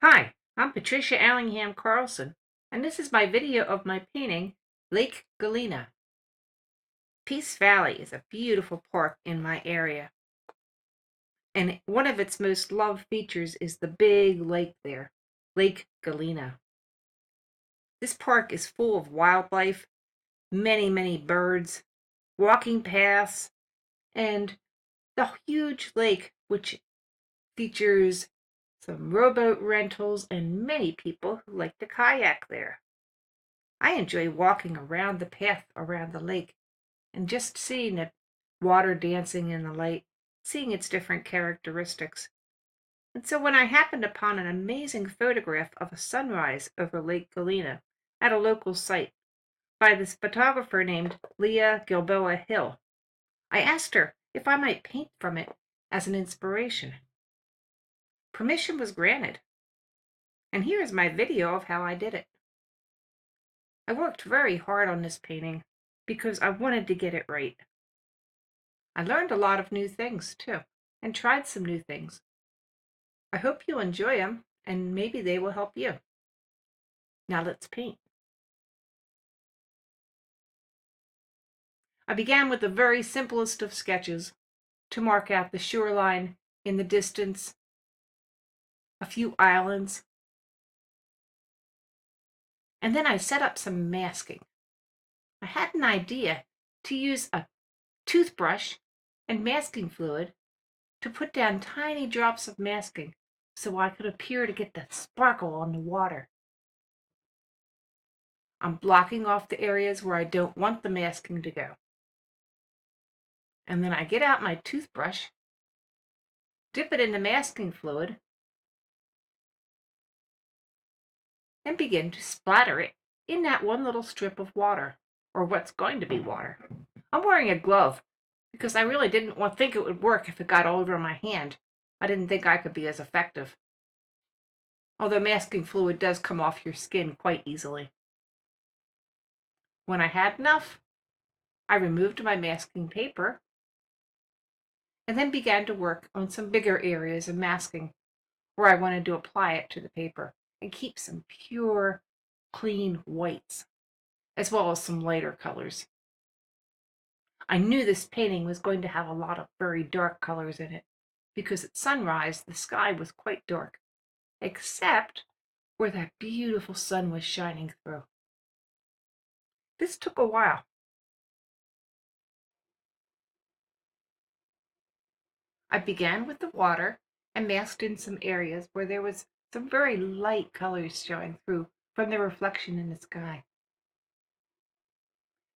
Hi, I'm Patricia Allingham Carlson, and this is my video of my painting, Lake Galena. Peace Valley is a beautiful park in my area, and one of its most loved features is the big lake there, Lake Galena. This park is full of wildlife, many birds, walking paths, and the huge lake, which features some rowboat rentals and many people who like to kayak there. I enjoy walking around the path around the lake and just seeing the water dancing in the light, seeing its different characteristics. And so when I happened upon an amazing photograph of a sunrise over Lake Galena at a local site by this photographer named Leah Gilboa Hill, I asked her if I might paint from it as an inspiration. Permission was granted, and here is my video of how I did it. I worked very hard on this painting because I wanted to get it right. I learned a lot of new things too, and tried some new things. I hope you'll enjoy them, and maybe they will help you. Now let's paint. I began with the very simplest of sketches to mark out the shoreline in the distance, a few islands, and then I set up some masking. I had an idea to use a toothbrush and masking fluid to put down tiny drops of masking so I could appear to get the sparkle on the water. I'm blocking off the areas where I don't want the masking to go. And then I get out my toothbrush, dip it in the masking fluid, and begin to splatter it in that one little strip of water, or what's going to be water. I'm wearing a glove because I really didn't think it would work if it got all over my hand. I didn't think I could be as effective. Although masking fluid does come off your skin quite easily. When I had enough, I removed my masking paper and then began to work on some bigger areas of masking where I wanted to apply it to the paper and keep some pure, clean whites, as well as some lighter colors. I knew this painting was going to have a lot of very dark colors in it because at sunrise the sky was quite dark, except where that beautiful sun was shining through. This took a while. I began with the water and masked in some areas where there was some very light colors showing through from the reflection in the sky.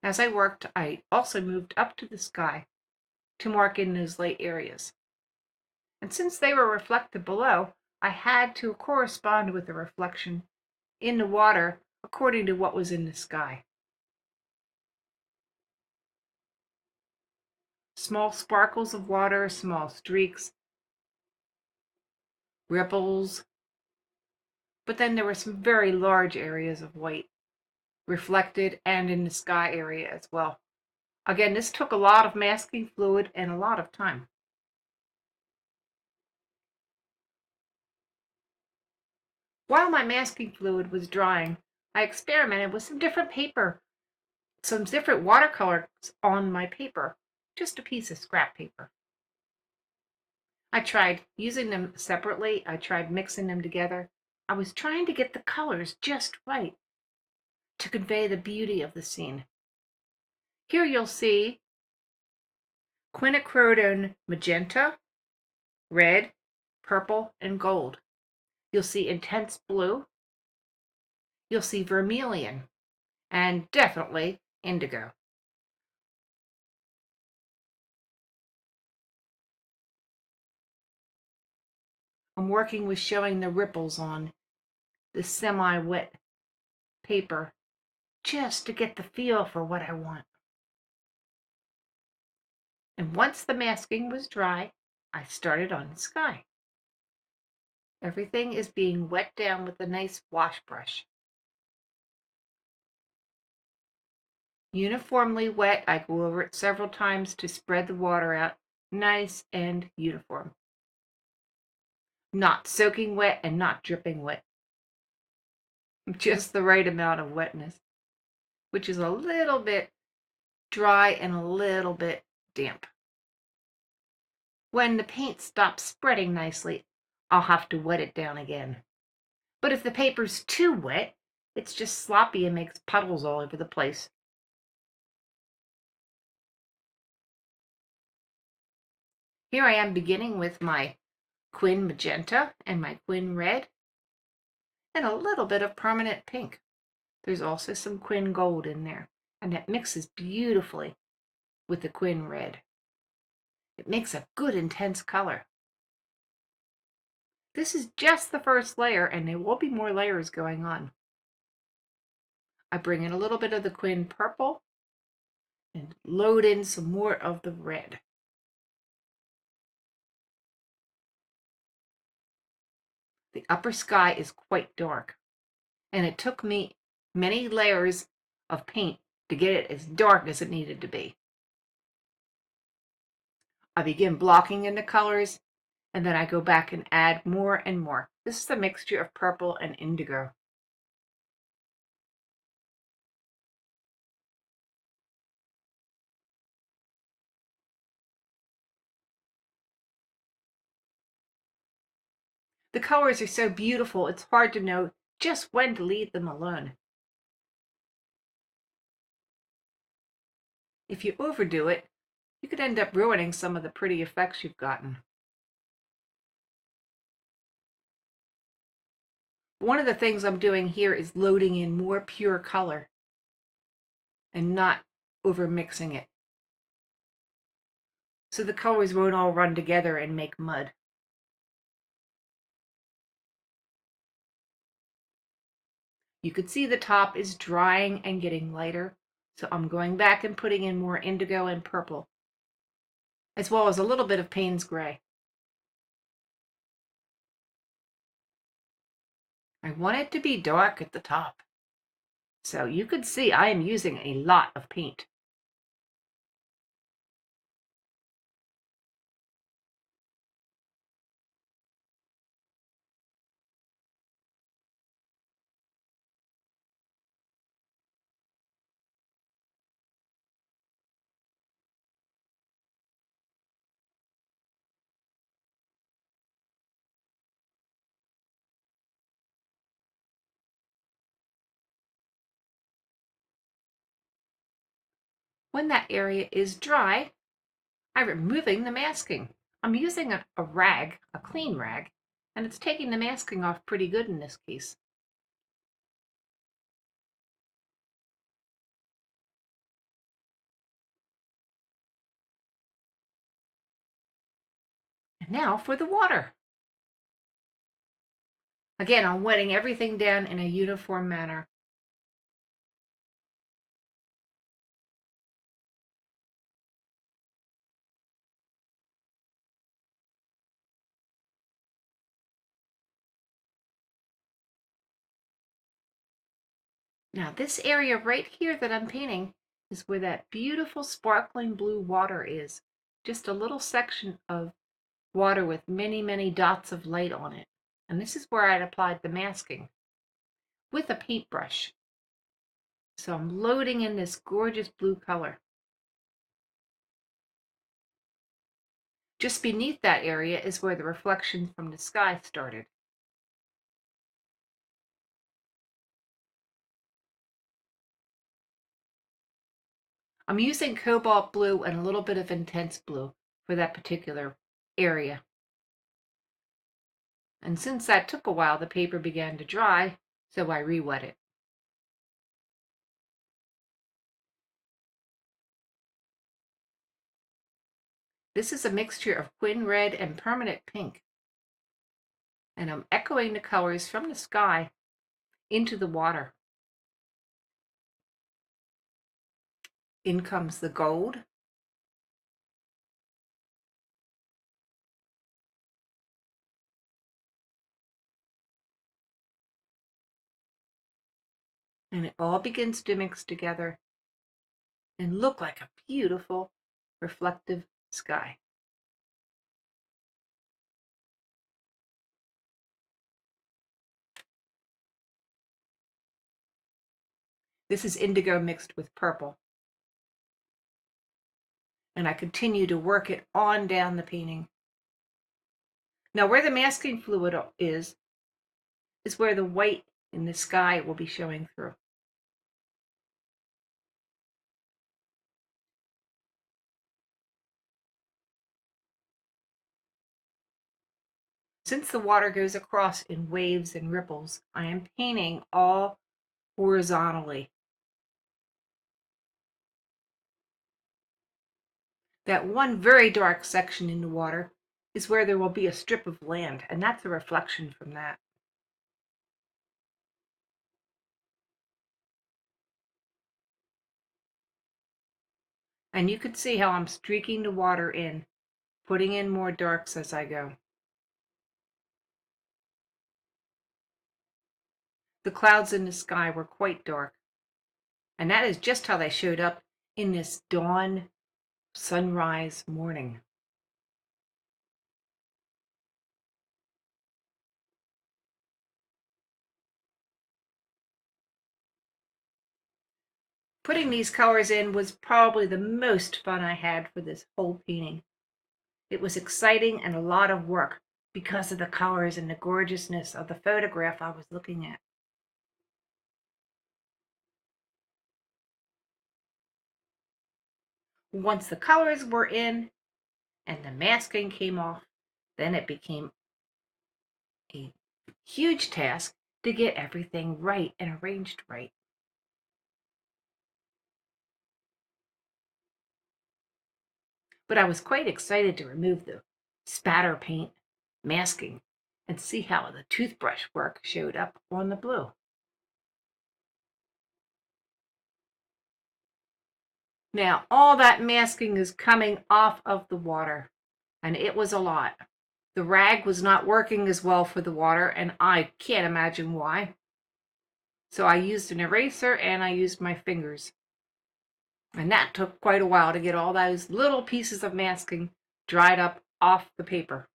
As I worked, I also moved up to the sky to mark in those light areas. And since they were reflected below, I had to correspond with the reflection in the water according to what was in the sky. Small sparkles of water, small streaks, ripples, but then there were some very large areas of white, reflected and in the sky area as well. Again, this took a lot of masking fluid and a lot of time. While my masking fluid was drying, I experimented with some different paper, some different watercolors on my paper, just a piece of scrap paper. I tried using them separately. I tried mixing them together. I was trying to get the colors just right to convey the beauty of the scene. Here you'll see quinacridone magenta, red, purple, and gold. You'll see intense blue. You'll see vermilion, and definitely indigo. I'm working with showing the ripples on the semi-wet paper just to get the feel for what I want. And once the masking was dry, I started on the sky. Everything is being wet down with a nice wash brush. Uniformly wet, I go over it several times to spread the water out nice and uniform. Not soaking wet and not dripping wet. Just the right amount of wetness, which is a little bit dry and a little bit damp. When the paint stops spreading nicely, I'll have to wet it down again. But if the paper's too wet, it's just sloppy and makes puddles all over the place. Here I am beginning with my Quin Magenta and my Quin Red and a little bit of permanent pink. There's also some Quin Gold in there, and that mixes beautifully with the Quin Red. It makes a good intense color. This is just the first layer, and there will be more layers going on. I bring in a little bit of the Quin Purple and load in some more of the red. The upper sky is quite dark, and it took me many layers of paint to get it as dark as it needed to be. I begin blocking in the colors, and then I go back and add more and more. This is a mixture of purple and indigo. The colors are so beautiful, it's hard to know just when to leave them alone. If you overdo it, you could end up ruining some of the pretty effects you've gotten. One of the things I'm doing here is loading in more pure color and not over mixing it, so the colors won't all run together and make mud. You can see the top is drying and getting lighter, so I'm going back and putting in more indigo and purple, as well as a little bit of Payne's Gray. I want it to be dark at the top, so you could see I am using a lot of paint. When that area is dry, I'm removing the masking. I'm using a rag, a clean rag, and it's taking the masking off pretty good in this case. And now for the water. Again, I'm wetting everything down in a uniform manner. Now this area right here that I'm painting is where that beautiful sparkling blue water is. Just a little section of water with many, many dots of light on it. And this is where I'd applied the masking with a paintbrush. So I'm loading in this gorgeous blue color. Just beneath that area is where the reflection from the sky started. I'm using cobalt blue and a little bit of intense blue for that particular area. And since that took a while, the paper began to dry, so I re-wet it. This is a mixture of Quin Red and permanent pink. And I'm echoing the colors from the sky into the water. In comes the gold. And it all begins to mix together and look like a beautiful reflective sky. This is indigo mixed with purple. And I continue to work it on down the painting. Now where the masking fluid is where the white in the sky will be showing through. Since the water goes across in waves and ripples, I am painting all horizontally. That one very dark section in the water is where there will be a strip of land, and that's a reflection from that. And you can see how I'm streaking the water in, putting in more darks as I go. The clouds in the sky were quite dark, and that is just how they showed up in this dawn sunrise morning. Putting these colors in was probably the most fun I had for this whole painting. It was exciting and a lot of work because of the colors and the gorgeousness of the photograph I was looking at. Once the colors were in and the masking came off, then it became a huge task to get everything right and arranged right. But I was quite excited to remove the spatter paint masking and see how the toothbrush work showed up on the blue. Now, all that masking is coming off of the water, and it was a lot. The rag was not working as well for the water, and I can't imagine why. So I used an eraser and I used my fingers. And that took quite a while to get all those little pieces of masking dried up off the paper.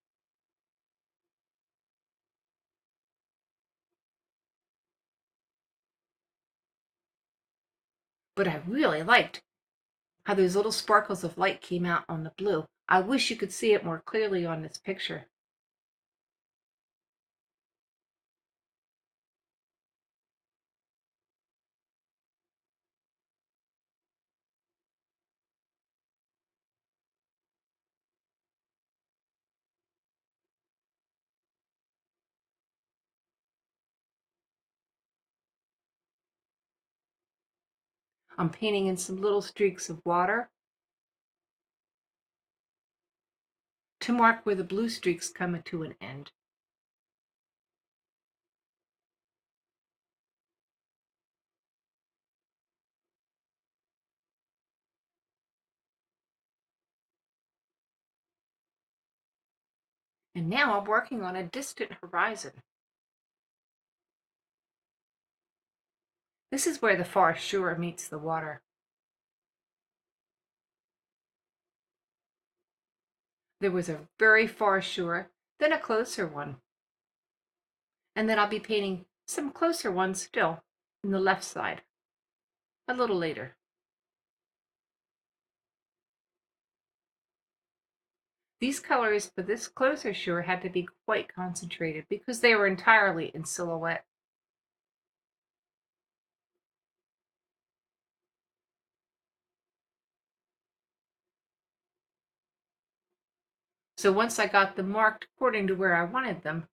But I really liked how those little sparkles of light came out on the blue. I wish you could see it more clearly on this picture. I'm painting in some little streaks of water to mark where the blue streaks come to an end. And now I'm working on a distant horizon. This is where the far shore meets the water. There was a very far shore, then a closer one. And then I'll be painting some closer ones still in the left side a little later. These colors for this closer shore had to be quite concentrated because they were entirely in silhouette. So once I got them marked according to where I wanted them,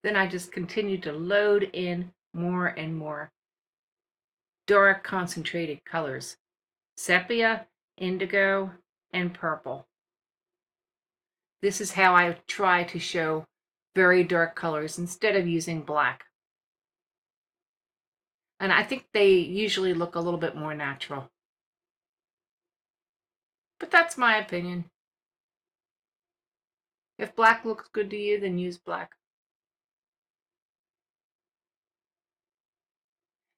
then I just continued to load in more and more dark concentrated colors: sepia, indigo, and purple. This is how I try to show very dark colors instead of using black. And I think they usually look a little bit more natural. But that's my opinion. If black looks good to you, then use black.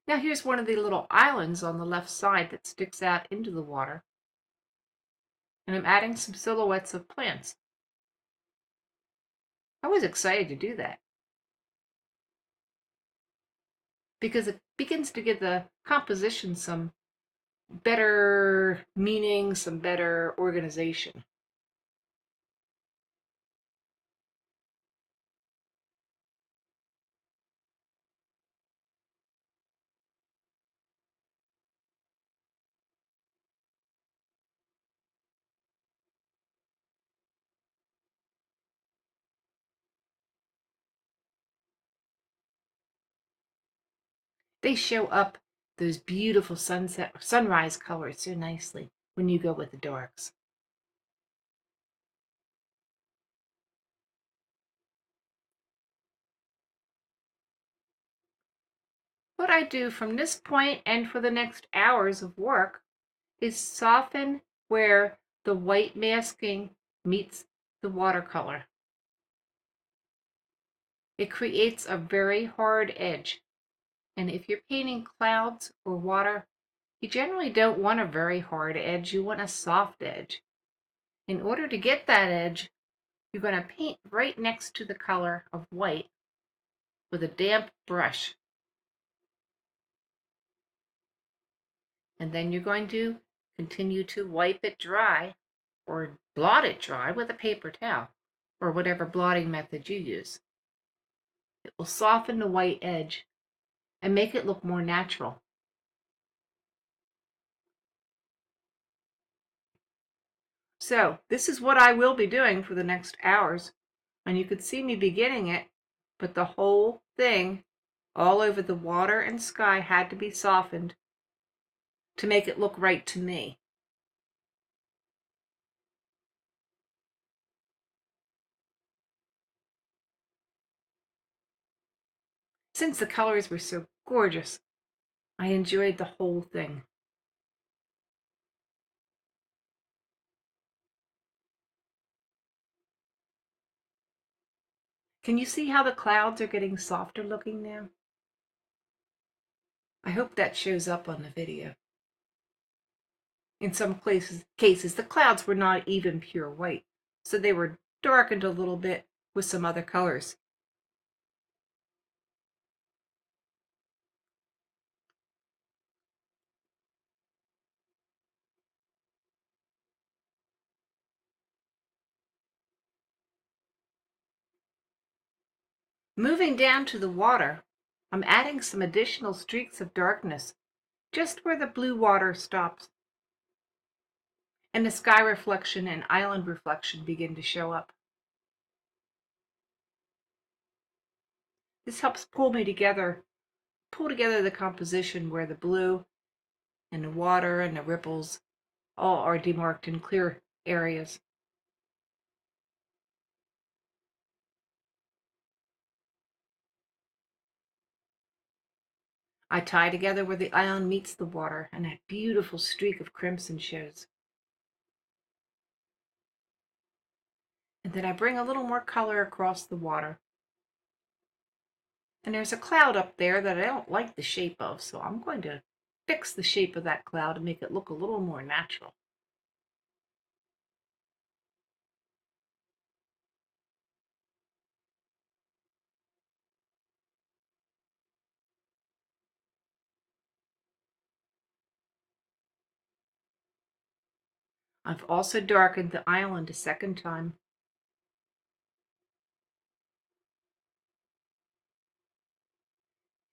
Now here's one of the little islands on the left side that sticks out into the water. And I'm adding some silhouettes of plants. I was excited to do that. because it begins to give the composition some better meaning, some better organization. They show up those beautiful sunrise colors so nicely when you go with the darks. What I do from this point and for the next hours of work is soften where the white masking meets the watercolor. It creates a very hard edge, and if you're painting clouds or water, you generally don't want a very hard edge, you want a soft edge. In order to get that edge, you're going to paint right next to the color of white with a damp brush. And then you're going to continue to wipe it dry or blot it dry with a paper towel or whatever blotting method you use. It will soften the white edge and make it look more natural. So this is what I will be doing for the next hours, and you could see me beginning it, but the whole thing all over the water and sky had to be softened to make it look right to me. Since the colors were so gorgeous, I enjoyed the whole thing. Can you see how the clouds are getting softer looking now? I hope that shows up on the video. In some cases, the clouds were not even pure white, so they were darkened a little bit with some other colors. Moving down to the water, I'm adding some additional streaks of darkness just where the blue water stops, and the sky reflection and island reflection begin to show up. This helps pull together the composition where the blue and the water and the ripples all are demarked in clear areas. I tie together where the island meets the water, and that beautiful streak of crimson shows. And then I bring a little more color across the water. And there's a cloud up there that I don't like the shape of, so I'm going to fix the shape of that cloud to make it look a little more natural. I've also darkened the island a second time.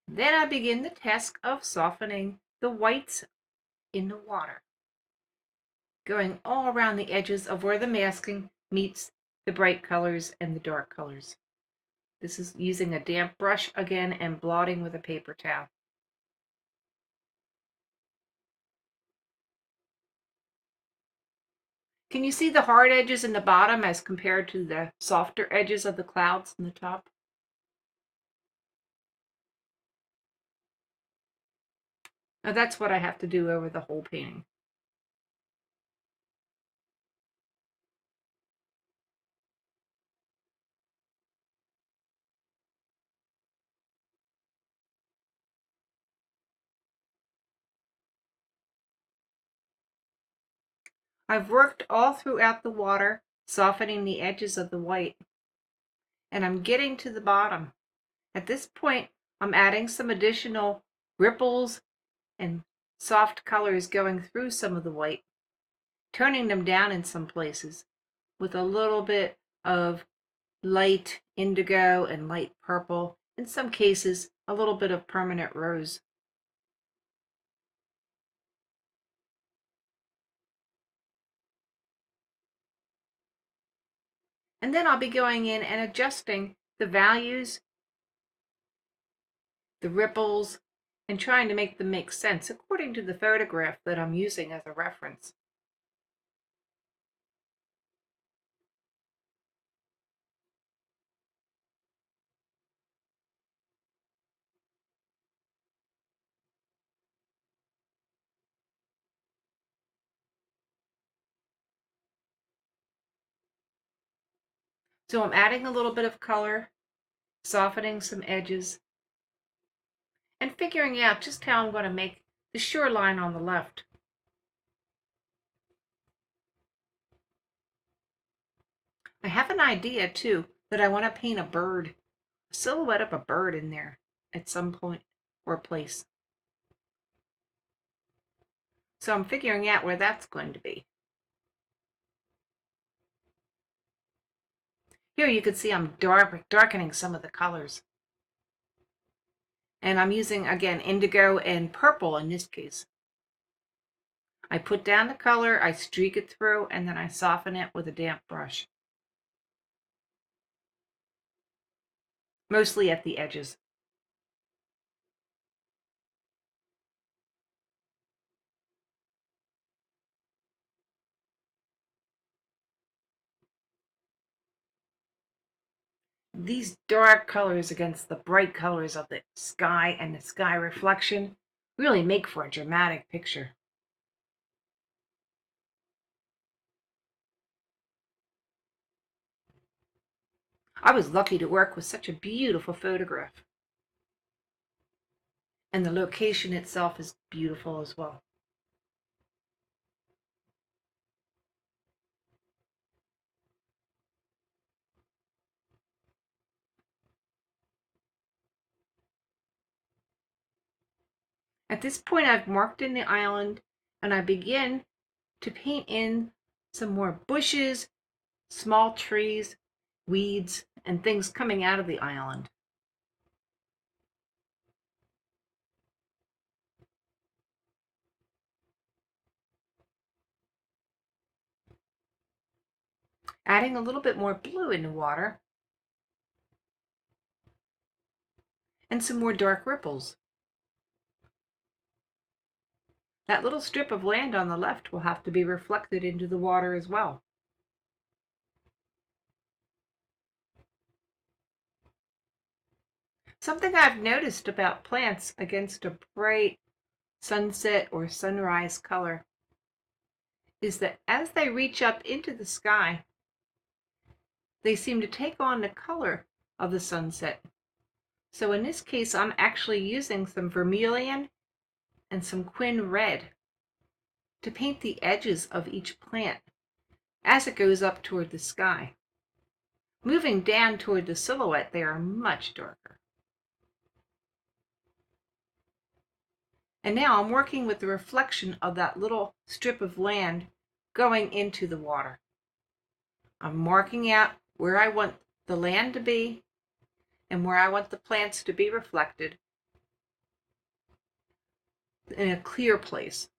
Then I begin the task of softening the whites in the water, going all around the edges of where the masking meets the bright colors and the dark colors. This is using a damp brush again and blotting with a paper towel. Can you see the hard edges in the bottom as compared to the softer edges of the clouds in the top? Now that's what I have to do over the whole painting. I've worked all throughout the water, softening the edges of the white, and I'm getting to the bottom. At this point, I'm adding some additional ripples and soft colors going through some of the white, toning them down in some places with a little bit of light indigo and light purple, in some cases a little bit of permanent rose. And then I'll be going in and adjusting the values, the ripples, and trying to make them make sense according to the photograph that I'm using as a reference. So I'm adding a little bit of color, softening some edges, and figuring out just how I'm going to make the shoreline on the left. I have an idea too that I want to paint a bird, a silhouette of a bird in there at some point or place. So I'm figuring out where that's going to be. Here you can see I'm darkening some of the colors. And I'm using, again, indigo and purple in this case. I put down the color, I streak it through, and then I soften it with a damp brush. Mostly at the edges. These dark colors against the bright colors of the sky and the sky reflection really make for a dramatic picture. I was lucky to work with such a beautiful photograph. And the location itself is beautiful as well. At this point, I've marked in the island, and I begin to paint in some more bushes, small trees, weeds, and things coming out of the island. Adding a little bit more blue in the water, and some more dark ripples. That little strip of land on the left will have to be reflected into the water as well. Something I've noticed about plants against a bright sunset or sunrise color is that as they reach up into the sky, they seem to take on the color of the sunset. So in this case, I'm actually using some vermilion and some quin red to paint the edges of each plant as it goes up toward the sky. Moving down toward the silhouette, they are much darker. And now I'm working with the reflection of that little strip of land going into the water. I'm marking out where I want the land to be and where I want the plants to be reflected in a clear place.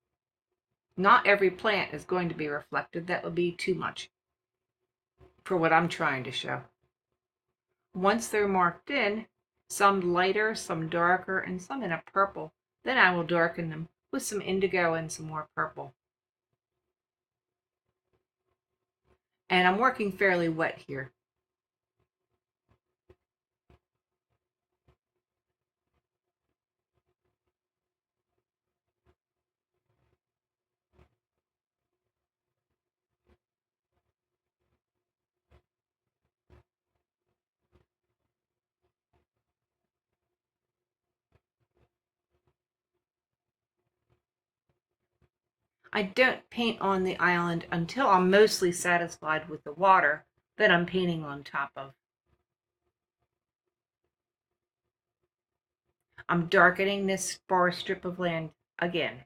Not every plant is going to be reflected. That would be too much for what I'm trying to show. Once they're marked in, some lighter, some darker, and some in a purple, then I will darken them with some indigo and some more purple. And I'm working fairly wet here. I don't paint on the island until I'm mostly satisfied with the water that I'm painting on top of. I'm darkening this far strip of land again.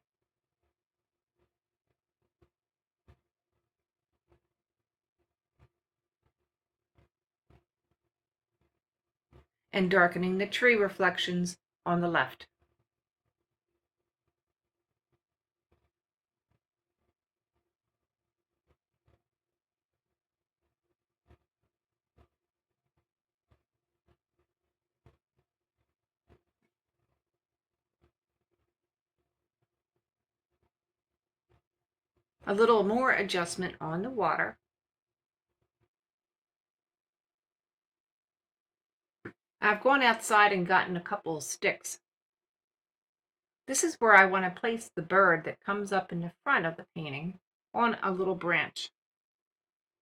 And darkening the tree reflections on the left. A little more adjustment on the water. I've gone outside and gotten a couple of sticks. This is where I want to place the bird that comes up in the front of the painting on a little branch.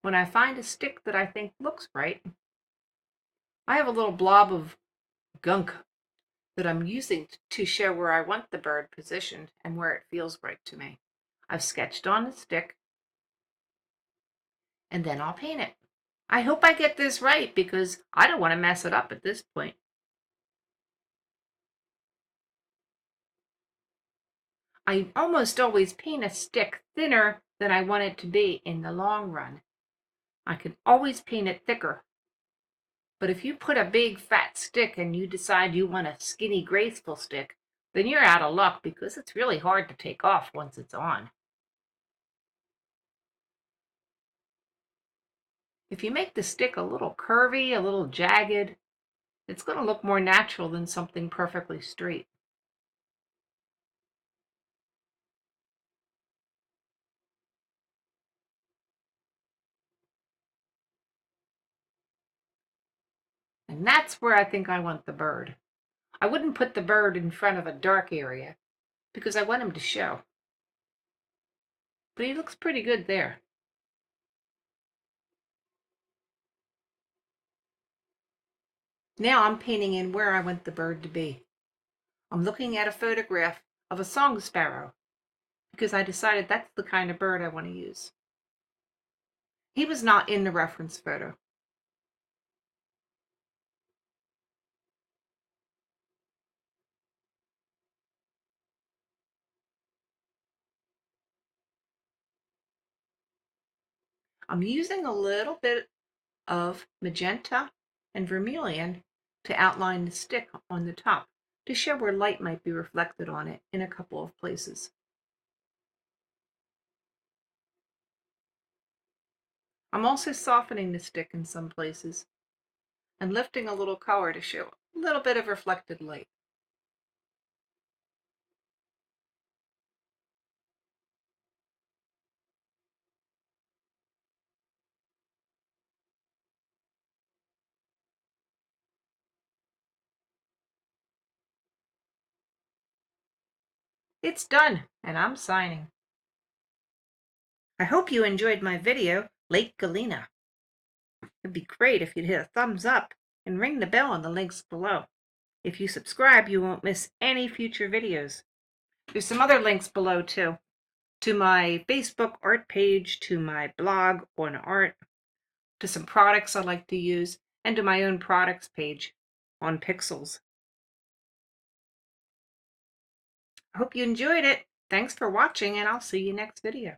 When I find a stick that I think looks right, I have a little blob of gunk that I'm using to show where I want the bird positioned and where it feels right to me. I've sketched on the stick, and then I'll paint it. I hope I get this right because I don't want to mess it up at this point. I almost always paint a stick thinner than I want it to be in the long run. I can always paint it thicker. But if you put a big fat stick and you decide you want a skinny graceful stick, then you're out of luck because it's really hard to take off once it's on. If you make the stick a little curvy, a little jagged, it's going to look more natural than something perfectly straight. And that's where I think I want the bird. I wouldn't put the bird in front of a dark area because I want him to show. But he looks pretty good there. Now I'm painting in where I want the bird to be. I'm looking at a photograph of a song sparrow because I decided that's the kind of bird I want to use. He was not in the reference photo. I'm using a little bit of magenta and vermilion to outline the stick on the top to show where light might be reflected on it in a couple of places. I'm also softening the stick in some places and lifting a little color to show a little bit of reflected light. It's done, and I'm signing. I hope you enjoyed my video, Lake Galena. It'd be great if you'd hit a thumbs up and ring the bell on the links below. If you subscribe, you won't miss any future videos. There's some other links below too, to my Facebook art page, to my blog on art, to some products I like to use, and to my own products page on Pixels. I hope you enjoyed it. Thanks for watching, and I'll see you next video.